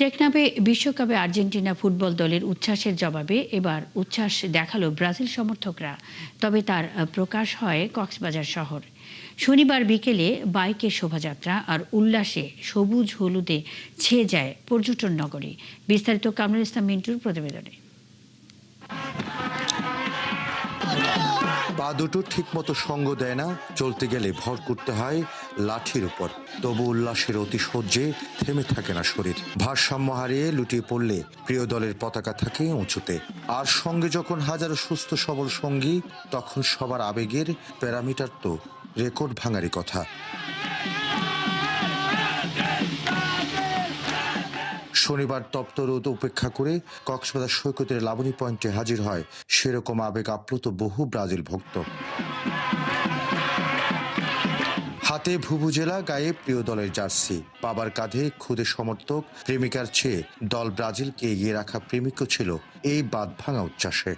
টেকনাফে বিশ্বকাপে Argentina football দলের উচ্ছ্বাসের জবাবে এবার উচ্ছ্বাস দেখালো ব্রাজিল সমর্থকরা। তবে তার প্রকাশ হয় কক্সবাজার শহর। শনিবার বিকেলে বাইকের শোভাযাত্রা আর উল্লাসে সবুজ হলুদে ছেয়ে যায় পর্যটন নগরী। বিস্তারিত কামরুল ইসলাম মিন্টুর প্রতিবেদনে। পা দুটো ঠিকমতো সঙ্গ দেয় না, চলতে গেলে ভর করতে হয় লাঠির উপর। তবু উল্লাসের অতিশয্যে থেমে থাকে না শরীর। ভারসাম্য হারিয়ে লুটিয়ে পড়লে প্রিয় দলের পতাকা থাকে উঁচুতে। আর সঙ্গে যখন হাজারো সুস্থ সবল সঙ্গী, তখন সবার আবেগের প্যারামিটার তো রেকর্ড ভাঙারই কথা। শনিবার তপ্ত রোদ উপেক্ষা করে কক্সবাজার সৈকতের লাবণী পয়েন্টে হাজির হয় সেরকম আবেগ আপ্লুত বহু ব্রাজিল ভক্ত। হাতে ভুভুজেলা, গায়ে প্রিয় দলের জার্সি, বাবার কাঁধে খুদে সমর্থক, প্রেমিকার চেয়ে দল ব্রাজিলকে এগিয়ে রাখা প্রেমিকও ছিল এই বাঁধ ভাঙা উচ্ছ্বাসে।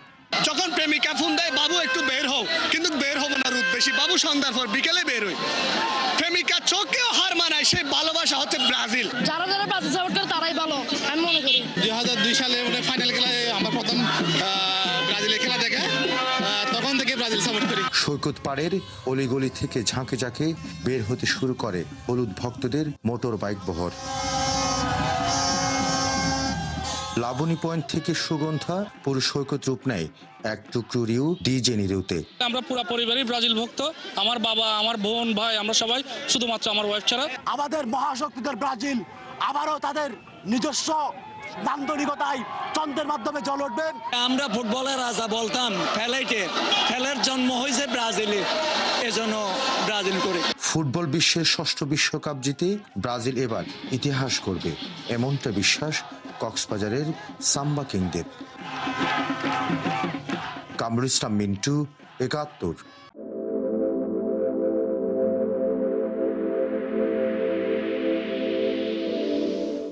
যখন প্রেমিকা ফোন দেয়, বাবু একটু বের হও, কিন্তু বের হবো না, রোদ বেশি, বাবু সন্ধ্যার পর বিকেলে বের হই। প্রেমিকা চোখেও হার মানায়, সেই ভালোবাসা হচ্ছে ব্রাজিল। যারা যারা ব্রাজিল সাপোর্ট করে তারাই ভালো, আমি মনে করি। 2002 সালে ফাইনাল খেলায় আমার প্রথম ব্রাজিলের খেলা দেখে, তখন থেকে ব্রাজিল সাপোর্ট করি। সৈকত পাড়ের অলিগলি থেকে ঝাঁকে ঝাঁকে বের হতে শুরু করে হলুদ ভক্তদের মোটর বাইক বহর। লাবণী পয়েন্ট থেকে সুগন্ধা পুরো সৈকত রূপ নেয় এক টুকরো রিউ ডিজে নিরুতে। আমরা পুরো পরিবারই ব্রাজিল ভক্ত। আমার বাবা, আমার বোন, ভাই, আমরা সবাই, শুধুমাত্র আমার ওয়াইফ ছাড়া। আমাদের মহাশক্তিধর ব্রাজিল আবারও তাদের নিজস্ব নান্দনিকতায় চন্দ্রের মাধ্যমে জ্বলে উঠবেন। আমরা ফুটবলের রাজা বলতাম, ফেলের জন্ম হয়েছে ব্রাজিলে, এজন্য ব্রাজিল করে। ফুটবল বিশ্বের ষষ্ঠ বিশ্বকাপ জিতে ব্রাজিল এবার ইতিহাস করবে, এমনটা বিশ্বাস কক্সবাজারের সাম্বা কিংদের। কামরুল ইসলাম মিন্টু, ৭১।